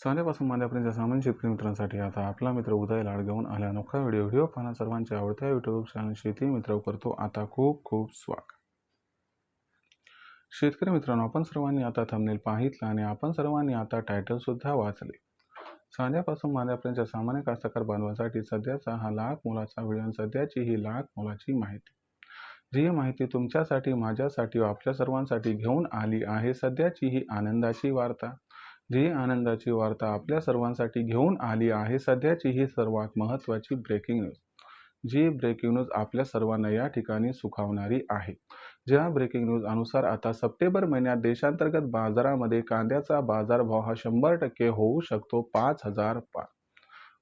चांद्यापासून मांद्यापर्यंत सामान्य शेतकरी मित्रांसाठी आता आपला मित्र उदय लाड घेऊन आला अनोखा व्हिडिओ पाहणं सर्वांच्या आवडत्या यूट्यूब चॅनल शेती मित्र करतो आता खूप खूप स्वागत. शेतकरी मित्रांनो, आपण सर्वांनी आता थंबनेल पाहितला आणि आपण सर्वांनी आता टायटल सुद्धा वाचले. चांद्यापासून मांद्यापर्यंत सामान्य कास्तकार बांधवांसाठी सध्याचा हा लाख मोलाचा व्हिडिओ आणि सध्याची ही लाख मोलाची माहिती, जी माहिती तुमच्यासाठी, माझ्यासाठी व आपल्या सर्वांसाठी घेऊन आली आहे सध्याची ही आनंदाची वार्ता. जी आनंदाची वार्ता आपल्या सर्वांसाठी घेऊन आली आहे सध्याची ही सर्वात महत्त्वाची ब्रेकिंग न्यूज. जी ब्रेकिंग न्यूज आपल्या सर्वांना या ठिकाणी सुखावणारी आहे. ज्या ब्रेकिंग न्यूज अनुसार आता सप्टेंबर महिन्यात देशांतर्गत बाजारामध्ये कांद्याचा बाजारभाव हा 100% होऊ शकतो 5,000 पार.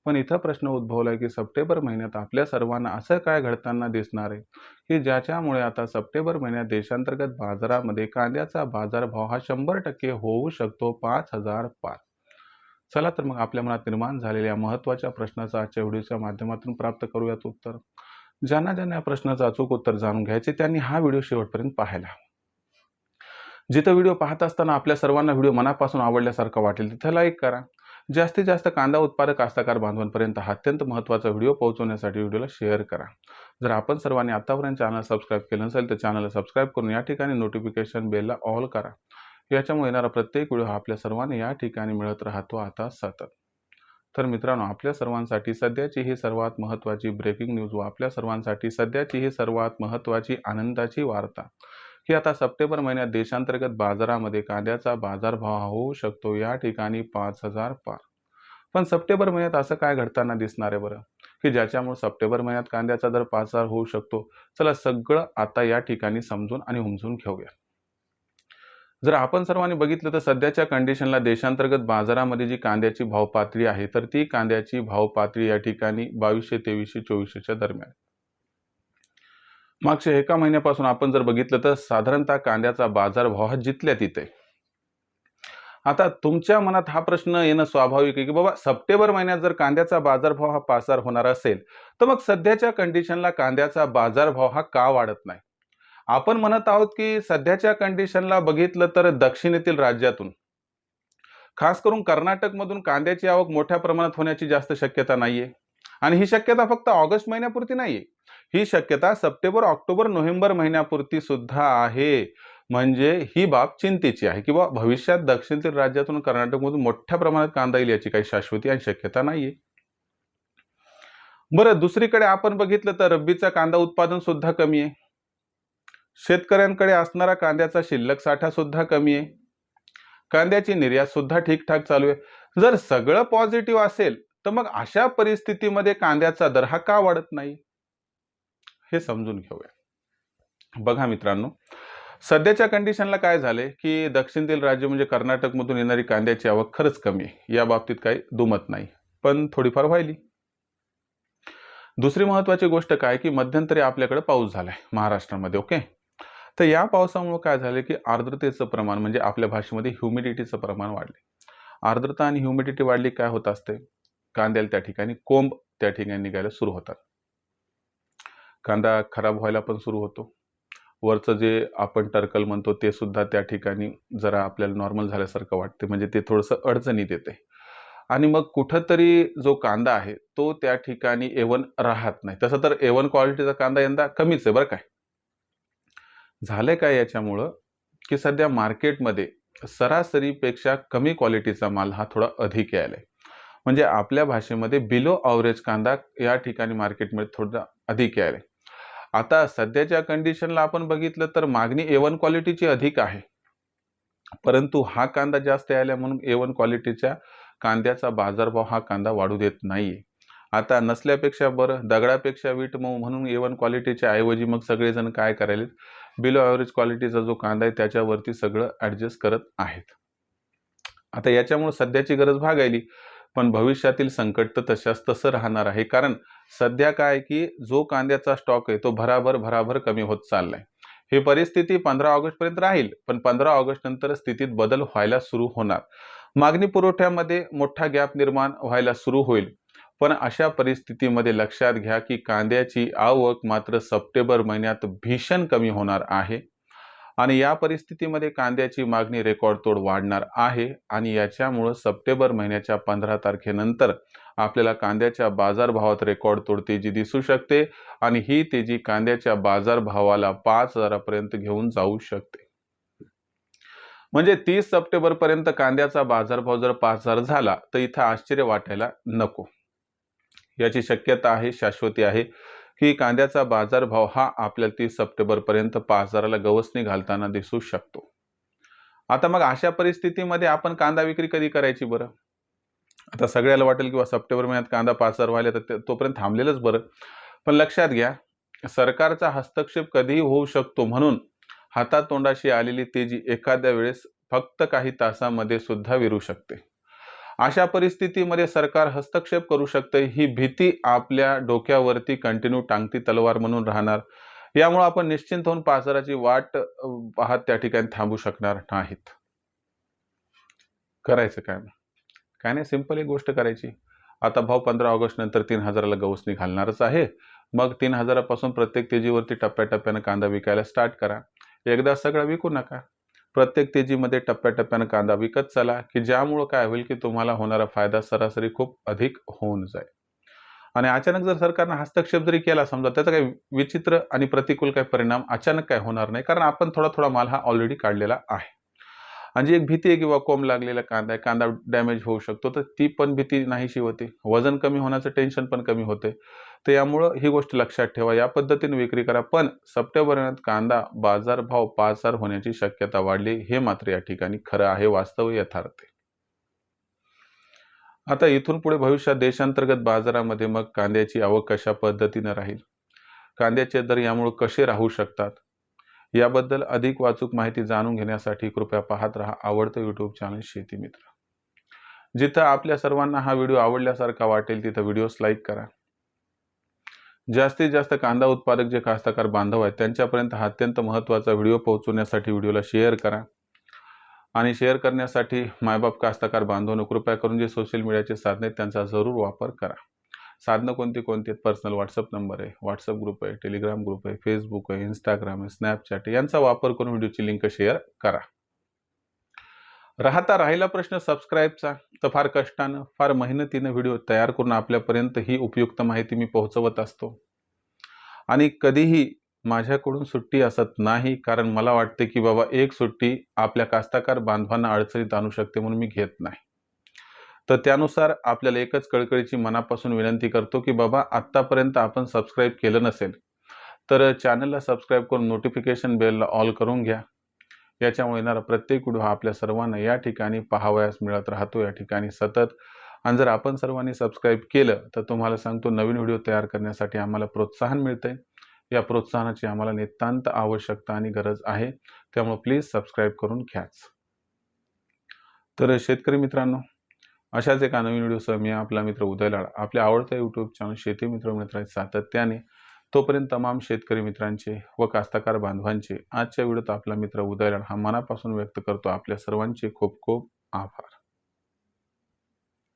पण इथं प्रश्न उद्भवलाय की सप्टेंबर महिन्यात आपल्या सर्वांना असं काय घडताना दिसणार आहे की ज्याच्यामुळे आता सप्टेंबर महिन्यात देशांतर्गत बाजारामध्ये कांद्याचा बाजारभाव हा 100% होऊ शकतो 5,000 पार. चला तर मग आपल्या मनात निर्माण झालेल्या महत्त्वाच्या प्रश्नाचं आजच्या व्हिडिओच्या माध्यमातून प्राप्त करूयात उत्तर. ज्यांना या प्रश्नाचं अचूक उत्तर जाणून घ्यायचे त्यांनी हा व्हिडिओ शेवटपर्यंत पाहायला. जिथं व्हिडिओ पाहत असताना आपल्या सर्वांना व्हिडिओ मनापासून आवडल्यासारखा वाटेल तिथं लाईक करा. जास्तीत जास्त कांदा उत्पादक कास्तकार बांधवांपर्यंत हा अत्यंत महत्त्वाचा व्हिडिओ पोहोचवण्यासाठी व्हिडिओला शेअर करा. जर आपण सर्वांनी आतापर्यंत चॅनल सबस्क्राईब केलं नसेल तर चॅनलला सबस्क्राईब करून या ठिकाणी नोटिफिकेशन बेलला ऑल करा. याच्यामुळे येणारा प्रत्येक व्हिडिओ हा आपल्या सर्वांना या ठिकाणी मिळत राहतो आता सतत. तर मित्रांनो, आपल्या सर्वांसाठी सध्याची ही सर्वात महत्त्वाची ब्रेकिंग न्यूज व आपल्या सर्वांसाठी सध्याची ही सर्वात महत्त्वाची आनंदाची वार्ता की आता सप्टेंबर महिन्यात देशांतर्गत बाजारामध्ये कांद्याचा बाजारभाव होऊ शकतो या ठिकाणी 5,000 पार. पण सप्टेंबर महिन्यात असं काय घडताना दिसणार आहे बरं की ज्याच्यामुळे सप्टेंबर महिन्यात कांद्याचा दर 5,000 होऊ शकतो? चला सगळं आता या ठिकाणी समजून आणि उमजून घेऊया. जर आपण सर्वांनी बघितलं तर सध्याच्या कंडिशनला देशांतर्गत बाजारामध्ये जी कांद्याची भाव पातळी आहे तर ती कांद्याची भाव पातळी या ठिकाणी 2200, 2300, 2400च्या दरम्यान. मागच्या एका महिन्यापासून आपण जर बघितलं तर साधारणतः कांद्याचा बाजारभाव हा जिथल्या तिथे. आता तुमच्या मनात हा प्रश्न येणं स्वाभाविक आहे की बाबा सप्टेंबर महिन्यात जर कांद्याचा बाजारभाव हा 5,000 होणार असेल तर मग सध्याच्या कंडिशनला कांद्याचा बाजारभाव हा का वाढत नाही? आपण म्हणत आहोत की सध्याच्या कंडिशनला बघितलं तर दक्षिणेतील राज्यातून, खास करून कर्नाटकमधून कांद्याची आवक मोठ्या प्रमाणात होण्याची जास्त शक्यता नाहीये. आणि ही शक्यता फक्त ऑगस्ट महिन्यापुरती नाहीये, ही शक्यता सप्टेंबर, ऑक्टोबर, नोव्हेंबर महिन्यापुरती सुद्धा आहे. म्हणजे ही बाब चिंतेची आहे की भविष्यात दक्षिणेतील राज्यातून, कर्नाटकमधून मोठ्या प्रमाणात कांदा येईल याची काही शाश्वती आणि शक्यता नाहीये. बरं, दुसरीकडे आपण बघितलं तर रब्बीचा कांदा उत्पादन सुद्धा कमी आहे. शेतकऱ्यांकडे असणारा कांद्याचा शिल्लक साठा सुद्धा कमी आहे. कांद्याची निर्यात सुद्धा ठीकठाक चालू आहे. जर सगळं पॉझिटिव्ह असेल तर मग अशा परिस्थितीमध्ये कांद्याचा दर हा का वाढत नाही हे समजून घेऊया. बघा मित्रांनो, सध्याच्या कंडिशनला काय झाले की दक्षिणेतील राज्य म्हणजे कर्नाटकमधून येणारी कांद्याची आवक खरंच कमी आहे, या बाबतीत काही दुमत नाही, पण थोडीफार व्हायली. दुसरी महत्वाची गोष्ट काय की मध्यंतरी आपल्याकडे पाऊस झालाय महाराष्ट्रामध्ये. ओके, तर या पावसामुळे काय झालं की आर्द्रतेचं प्रमाण म्हणजे आपल्या भाषेमध्ये ह्युमिडिटीचं प्रमाण वाढले. आर्द्रता आणि ह्युमिडिटी वाढली काय होत असते, कांद्याला त्या ठिकाणी कोंब त्या ठिकाणी निघायला सुरू होतात. कांदा खराब व्हायला पण सुरू होतो. वरचं जे आपण टर्कल म्हणतो ते सुद्धा त्या ठिकाणी जरा आपल्याला नॉर्मल झाल्यासारखं वाटते, म्हणजे ते थोडंसं अडचणीत येते. आणि मग कुठंतरी जो कांदा आहे तो त्या ठिकाणी A1 राहत नाही. तसं तर A1 क्वालिटीचा कांदा यंदा कमीच आहे बरं. काय झालंय काय याच्यामुळं की सध्या मार्केटमध्ये सरासरीपेक्षा कमी क्वालिटीचा माल हा थोडा अधिक यायलाय. म्हणजे आपल्या भाषेमध्ये बिलो ॲव्हरेज कांदा या ठिकाणी मार्केटमध्ये थोडा अधिक यायलाय. आता सध्याच्या कंडिशनला आपण बघितलं तर मागणी A1 क्वालिटीची अधिक आहे, परंतु हा कांदा जास्त यायला म्हणून A1 क्वालिटीच्या कांद्याचा बाजारभाव हा कांदा वाढू देत नाहीये. आता नसल्यापेक्षा बरं, दगडापेक्षा वीट मऊ म्हणून A1 क्वालिटीच्या ऐवजी मग सगळेजण काय करायलेत, बिलो ॲव्हरेज क्वालिटीचा जो कांदा आहे त्याच्यावरती सगळं ॲडजस्ट करत आहेत. आता याच्यामुळे सध्याची गरज भागायली, पण भविष्यातील संकट तर तसं राहणार आहे. कारण सध्या काय की जो कांद्याचा स्टॉक आहे तो भराभर कमी होत चाललाय. ही परिस्थिती 15 ऑगस्ट पर्यंत राहील, पण 15 ऑगस्ट नंतर स्थितीत बदल व्हायला सुरू होणार. मागणी पुरवठ्यामध्ये मोठा गॅप निर्माण व्हायला सुरू होईल. पण अशा परिस्थितीमध्ये लक्षात घ्या की कांद्याची आवक मात्र सप्टेंबर महिन्यात भीषण कमी होणार आहे. आणि या परिस्थितीमध्ये कांद्याची मागणी रेकॉर्ड तोड वाढणार आहे आणि याच्यामुळे सप्टेंबर महिन्याच्या 15 तारखेनंतर आपल्याला कांद्याच्या बाजारभावात रेकॉर्ड तोड तेजी दिसू शकते आणि ही तेजी कांद्याच्या बाजारभावाला 5,000 पर्यंत घेऊन जाऊ शकते. म्हणजे 30 सप्टेंबर पर्यंत कांद्याचा बाजारभाव जर 5,000 झाला तर इथं आश्चर्य वाटायला नको. याची शक्यता आहे, शाश्वती आहे की कांद्याचा बाजारभाव हा आपल्याला 30 सप्टेंबर पर्यंत 5,000ला गवसणी घालताना दिसू शकतो. आता मग अशा परिस्थितीमध्ये आपण कांदा विक्री कधी करायची बरं? आता सगळ्याला वाटेल किंवा सप्टेंबर महिन्यात कांदा 5,000 व्हायला तर तोपर्यंत थांबलेलंच बरं. पण लक्षात घ्या, सरकारचा हस्तक्षेप कधीही होऊ शकतो, म्हणून हातातोंडाशी आलेली तेजी एखाद्या वेळेस फक्त काही तासांमध्ये सुद्धा विरू शकते. अशा परिस्थितीमध्ये सरकार हस्तक्षेप करू शकते ही भीती आपल्या डोक्यावरती कंटिन्यू टांगती तलवार म्हणून राहणार. यामुळे आपण निश्चिंत होऊन 5,000ची वाट पाहत त्या ठिकाणी थांबू शकणार नाहीत. करायचं काय मग? काय नाही, सिंपल एक गोष्ट करायची. आता भाव 15 ऑगस्ट नंतर 3,000ला गवसणी घालणारच आहे. मग 3,000 पासून प्रत्येक तेजीवरती टप्प्याटप्प्यानं कांदा विकायला स्टार्ट करा. एकदा सगळं विकू नका. प्रत्येक तेजीमध्ये टप्प्याटप्प्यानं कांदा विकत चला, की ज्यामुळं काय होईल की तुम्हाला होणारा फायदा सरासरी खूप अधिक होऊन जाईल. आणि अचानक जर सरकारनं हस्तक्षेप जरी केला समजा, त्याचा काही विचित्र आणि प्रतिकूल काही परिणाम अचानक काय होणार नाही, कारण आपण थोडा थोडा माल हा ऑलरेडी काढलेला आहे. आणि जी एक भीती आहे किंवा कोंब लागलेला कांदा आहे, कांदा डॅमेज होऊ शकतो, तर ती पण भीती नाहीशी होते. वजन कमी होण्याचं टेन्शन पण कमी होते. तर यामुळं ही गोष्ट लक्षात ठेवा. या पद्धतीने विक्री करा. पण सप्टेंबर महिन्यात कांदा बाजारभाव 5,000 होण्याची शक्यता वाढली, हे मात्र या ठिकाणी खरं आहे, वास्तव यथार्थ आहे. आता इथून पुढे भविष्यात देशांतर्गत बाजारामध्ये मग कांद्याची आवक कशा पद्धतीनं राहील, कांद्याचे दर यामुळे कसे राहू शकतात, याबद्दल अधिक वाचूक माहिती जाणून घेण्यासाठी कृपया पाहत रहा आवडतं यूट्यूब चॅनल शेती मित्र. जिथं आपल्या सर्वांना हा व्हिडिओ आवडल्यासारखा वाटेल तिथं व्हिडिओस लाईक करा. जास्तीत जास्त कांदा उत्पादक जे कास्तकार बांधव आहेत त्यांच्यापर्यंत हा अत्यंत महत्त्वाचा व्हिडिओ पोहोचवण्यासाठी व्हिडिओला शेअर करा. आणि शेअर करण्यासाठी मायबाप कास्तकार बांधवांनो कृपया करून जे सोशल मीडियाचे साधने आहेत त्यांचा जरूर वापर करा. साधनं कोणती आहेत? पर्सनल व्हॉट्सअप नंबर आहे, व्हॉट्सअप ग्रुप आहे, टेलिग्राम ग्रुप आहे, फेसबुक आहे, इंस्टाग्राम आहे, स्नॅपचॅट आहे, यांचा वापर करून व्हिडिओची लिंक शेअर करा. राहिला प्रश्न सबस्क्राईबचा, तर फार कष्टानं, फार मेहनतीनं व्हिडिओ तयार करून आपल्यापर्यंत ही उपयुक्त माहिती मी पोहोचवत असतो. आणि कधीही माझ्याकडून सुट्टी असत नाही, कारण मला वाटते की बाबा एक सुट्टी आपल्या कास्तकार बांधवांना अडचणीत आणू शकते, म्हणून मी घेत नाही. तर त्यानुसार आपल्याला एकच कळकळीची मनापासून विनंती करतो की बाबा आत्तापर्यंत आपण सबस्क्राईब केलं नसेल तर चॅनलला सबस्क्राईब करून नोटिफिकेशन बेलला ऑल करून घ्या. याच्यामुळे येणारा प्रत्येक व्हिडिओ हा आपल्या सर्वांना या ठिकाणी पाहावयास मिळत राहतो, या ठिकाणी सतत. आणि जर आपण सर्वांनी सबस्क्राईब केलं तर तुम्हाला सांगतो नवीन व्हिडिओ तयार करण्यासाठी आम्हाला प्रोत्साहन मिळते. या प्रोत्साहनाची आम्हाला नितांत आवश्यकता आणि गरज आहे, त्यामुळे प्लीज सबस्क्राईब करून घ्याच. तर शेतकरी मित्रांनो, अशाच एका नवीन व्हिडिओसह मी आपला मित्र उदय लाड आपल्या आवडत्या यूट्यूब चॅनल शेती मित्र सातत्याने. तोपर्यंत तमाम शेतकरी मित्रांचे व कास्तकार बांधवांचे आजच्या व्हिडिओत आपला मित्र उदय लाड हा मनापासून व्यक्त करतो आपल्या सर्वांचे खूप खूप आभार.